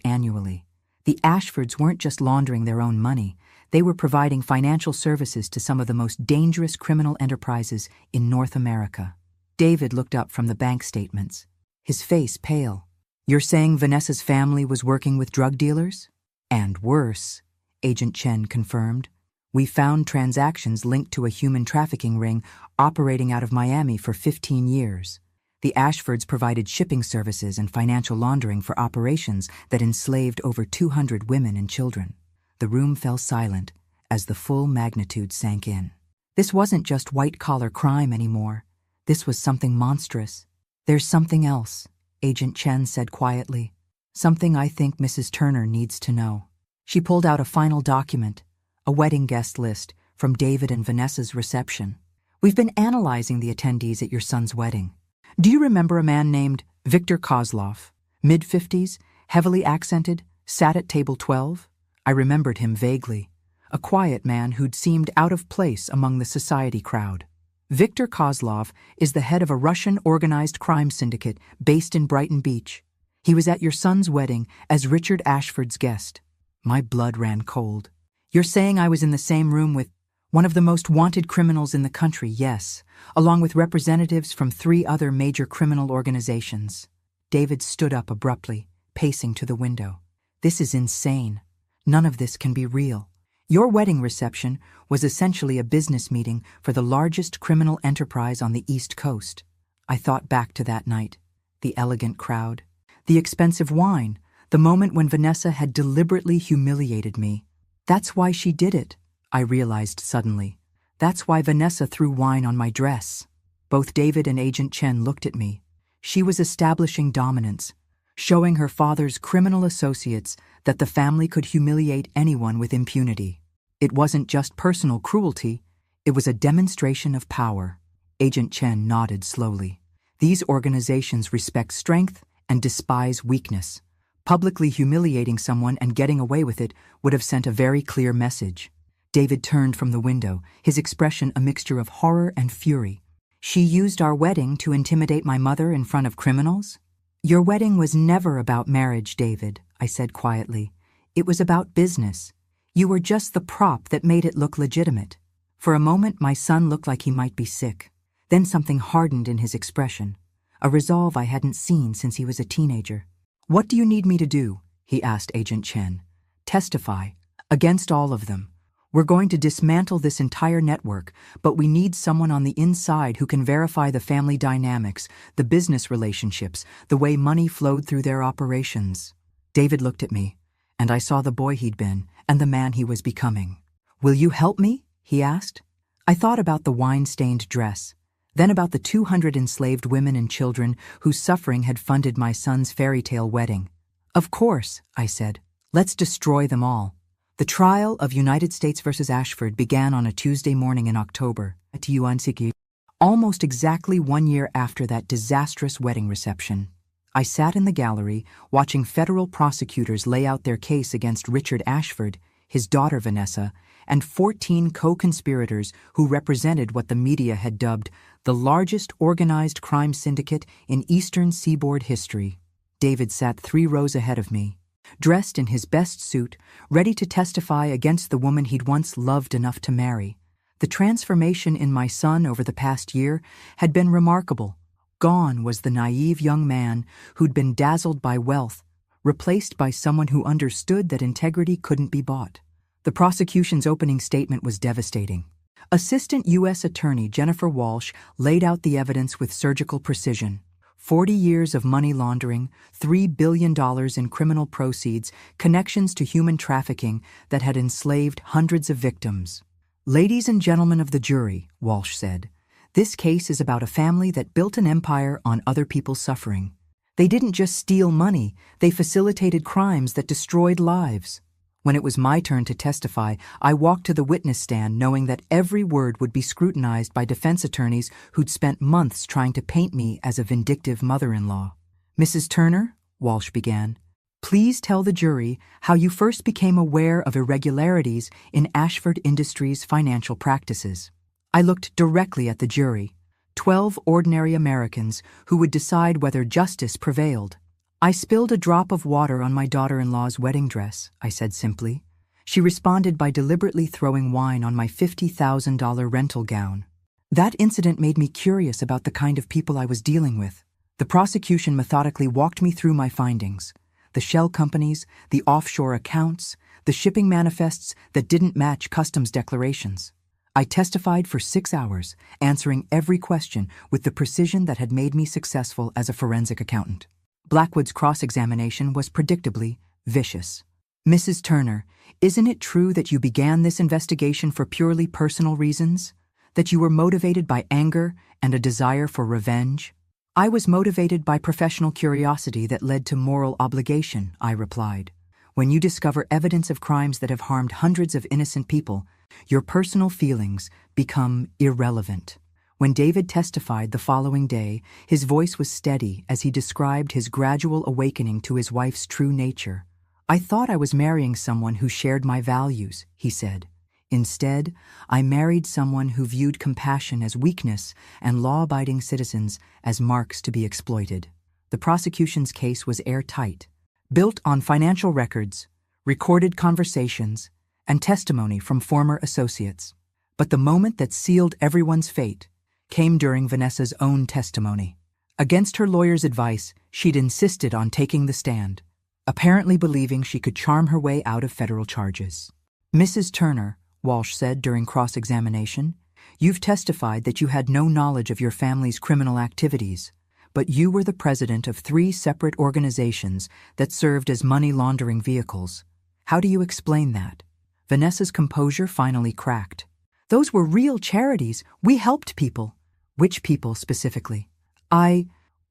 annually. The Ashfords weren't just laundering their own money. They were providing financial services to some of the most dangerous criminal enterprises in North America. David looked up from the bank statements, his face pale. You're saying Vanessa's family was working with drug dealers? And worse, Agent Chen confirmed. We found transactions linked to a human trafficking ring operating out of Miami for 15 years. The Ashfords provided shipping services and financial laundering for operations that enslaved over 200 women and children. The room fell silent as the full magnitude sank in. This wasn't just white-collar crime anymore. This was something monstrous. There's something else, Agent Chen said quietly. Something I think Mrs. Turner needs to know. She pulled out a final document, a wedding guest list from David and Vanessa's reception. We've been analyzing the attendees at your son's wedding. Do you remember a man named Victor Kozlov, mid-50s, heavily accented, sat at table 12? I remembered him vaguely, a quiet man who'd seemed out of place among the society crowd. Viktor Kozlov is the head of a Russian organized crime syndicate based in Brighton Beach. He was at your son's wedding as Richard Ashford's guest. My blood ran cold. You're saying I was in the same room with one of the most wanted criminals in the country, yes, along with representatives from 3 other major criminal organizations. David stood up abruptly, pacing to the window. This is insane. None of this can be real. Your wedding reception was essentially a business meeting for the largest criminal enterprise on the East Coast. I thought back to that night, the elegant crowd, the expensive wine, the moment when Vanessa had deliberately humiliated me. That's why she did it, I realized suddenly. That's why Vanessa threw wine on my dress. Both David and Agent Chen looked at me. She was establishing dominance, showing her father's criminal associates that the family could humiliate anyone with impunity. It wasn't just personal cruelty, it was a demonstration of power. Agent Chen nodded slowly. These organizations respect strength and despise weakness. Publicly humiliating someone and getting away with it would have sent a very clear message. David turned from the window, his expression a mixture of horror and fury. She used our wedding to intimidate my mother in front of criminals? Your wedding was never about marriage, David, I said quietly. It was about business. You were just the prop that made it look legitimate. For a moment, my son looked like he might be sick. Then something hardened in his expression, a resolve I hadn't seen since he was a teenager. What do you need me to do? He asked Agent Chen. Testify. Against all of them. We're going to dismantle this entire network, but we need someone on the inside who can verify the family dynamics, the business relationships, the way money flowed through their operations. David looked at me, and I saw the boy he'd been and the man he was becoming. Will you help me? He asked. I thought about the wine-stained dress, then about the 200 enslaved women and children whose suffering had funded my son's fairy tale wedding. Of course, I said. Let's destroy them all. The trial of United States versus Ashford began on a Tuesday morning in October at Yuansiki, almost exactly 1 year after that disastrous wedding reception. I sat in the gallery watching federal prosecutors lay out their case against Richard Ashford, his daughter Vanessa, and 14 co-conspirators who represented what the media had dubbed the largest organized crime syndicate in Eastern Seaboard history. David sat 3 rows ahead of me, dressed in his best suit, ready to testify against the woman he'd once loved enough to marry. The transformation in my son over the past year had been remarkable. Gone was the naive young man who'd been dazzled by wealth, replaced by someone who understood that integrity couldn't be bought. The prosecution's opening statement was devastating. Assistant U.S. Attorney Jennifer Walsh laid out the evidence with surgical precision. 40 years of money laundering, $3 billion in criminal proceeds, connections to human trafficking that had enslaved hundreds of victims. Ladies and gentlemen of the jury, Walsh said, this case is about a family that built an empire on other people's suffering. They didn't just steal money, they facilitated crimes that destroyed lives. When it was my turn to testify, I walked to the witness stand knowing that every word would be scrutinized by defense attorneys who'd spent months trying to paint me as a vindictive mother-in-law. Mrs. Turner, Walsh began, please tell the jury how you first became aware of irregularities in Ashford Industries' financial practices. I looked directly at the jury, 12 ordinary Americans who would decide whether justice prevailed. I spilled a drop of water on my daughter-in-law's wedding dress, I said simply. She responded by deliberately throwing wine on my $50,000 rental gown. That incident made me curious about the kind of people I was dealing with. The prosecution methodically walked me through my findings. The shell companies, the offshore accounts, the shipping manifests that didn't match customs declarations. I testified for 6 hours, answering every question with the precision that had made me successful as a forensic accountant. Blackwood's cross-examination was predictably vicious. Mrs. Turner, isn't it true that you began this investigation for purely personal reasons? That you were motivated by anger and a desire for revenge? I was motivated by professional curiosity that led to moral obligation, I replied. When you discover evidence of crimes that have harmed hundreds of innocent people, your personal feelings become irrelevant. When David testified the following day, his voice was steady as he described his gradual awakening to his wife's true nature, I thought I was marrying someone who shared my values, he said. Instead, I married someone who viewed compassion as weakness and law-abiding citizens as marks to be exploited. The prosecution's case was airtight, built on financial records, recorded conversations, and testimony from former associates. But the moment that sealed everyone's fate came during Vanessa's own testimony. Against her lawyer's advice, she'd insisted on taking the stand, apparently believing she could charm her way out of federal charges. "Mrs. Turner," Walsh said during cross-examination, "you've testified that you had no knowledge of your family's criminal activities, but you were the president of 3 separate organizations that served as money laundering vehicles. How do you explain that?" Vanessa's composure finally cracked. "Those were real charities. We helped people." "Which people specifically?"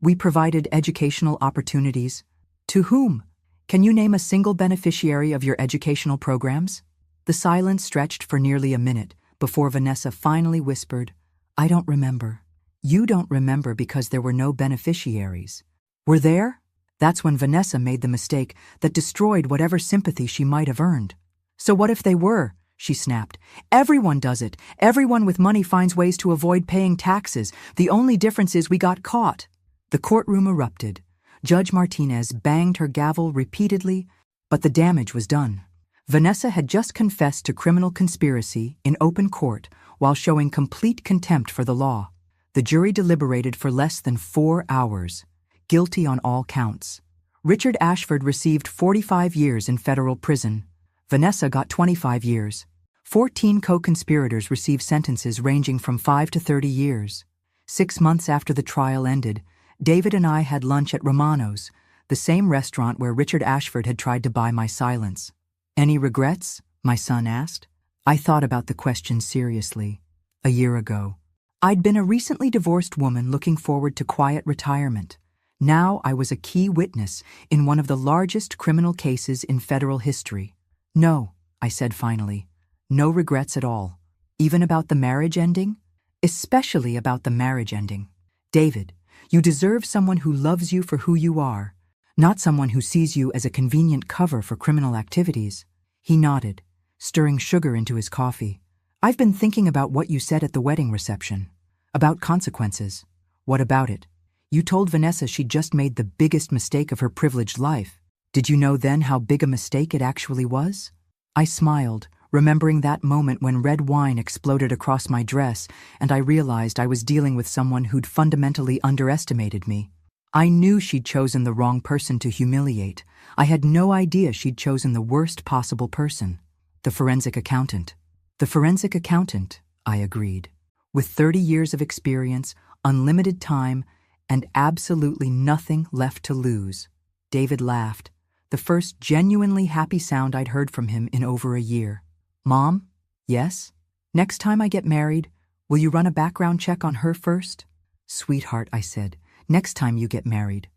We provided educational opportunities." "To whom? Can you name a single beneficiary of your educational programs?" The silence stretched for nearly a minute before Vanessa finally whispered, "I don't remember." "You don't remember because there were no beneficiaries. Were there?" That's when Vanessa made the mistake that destroyed whatever sympathy she might have earned. "So what if they were?" she snapped. "Everyone does it. Everyone with money finds ways to avoid paying taxes. The only difference is we got caught." The courtroom erupted. Judge Martinez banged her gavel repeatedly, but the damage was done. Vanessa had just confessed to criminal conspiracy in open court while showing complete contempt for the law. The jury deliberated for less than 4 hours, guilty on all counts. Richard Ashford received 45 years in federal prison. Vanessa got 25 years. 14 co-conspirators received sentences ranging from 5 to 30 years. 6 months after the trial ended, David and I had lunch at Romano's, the same restaurant where Richard Ashford had tried to buy my silence. "Any regrets?" my son asked. I thought about the question seriously. A year ago, I'd been a recently divorced woman looking forward to quiet retirement. Now I was a key witness in one of the largest criminal cases in federal history. "No," I said finally. "No regrets at all. Even about the marriage ending? Especially about the marriage ending. David, you deserve someone who loves you for who you are, not someone who sees you as a convenient cover for criminal activities." He nodded, stirring sugar into his coffee. "I've been thinking about what you said at the wedding reception. About consequences. What about it? You told Vanessa she'd just made the biggest mistake of her privileged life. Did you know then how big a mistake it actually was?" I smiled, remembering that moment when red wine exploded across my dress and I realized I was dealing with someone who'd fundamentally underestimated me. I knew she'd chosen the wrong person to humiliate. I had no idea she'd chosen the worst possible person. The forensic accountant. "The forensic accountant," I agreed. "With 30 years of experience, unlimited time, and absolutely nothing left to lose." David laughed, the first genuinely happy sound I'd heard from him in over a year. "Mom?" "Yes?" "Next time I get married, will you run a background check on her first?" "Sweetheart," I said, "next time you get married.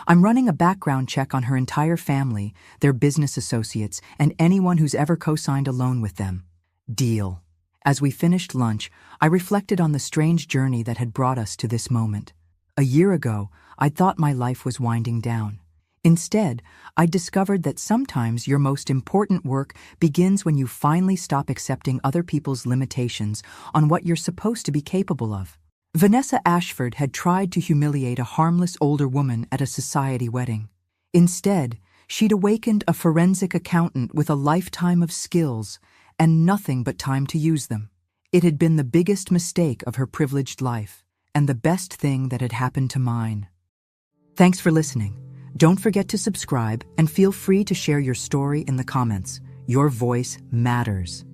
I'm running a background check on her entire family, their business associates, and anyone who's ever co-signed a loan with them." "Deal." As we finished lunch, I reflected on the strange journey that had brought us to this moment. A year ago, I'd thought my life was winding down. Instead, I discovered that sometimes your most important work begins when you finally stop accepting other people's limitations on what you're supposed to be capable of. Vanessa Ashford had tried to humiliate a harmless older woman at a society wedding. Instead, she'd awakened a forensic accountant with a lifetime of skills and nothing but time to use them. It had been the biggest mistake of her privileged life, and the best thing that had happened to mine. Thanks for listening. Don't forget to subscribe and feel free to share your story in the comments. Your voice matters.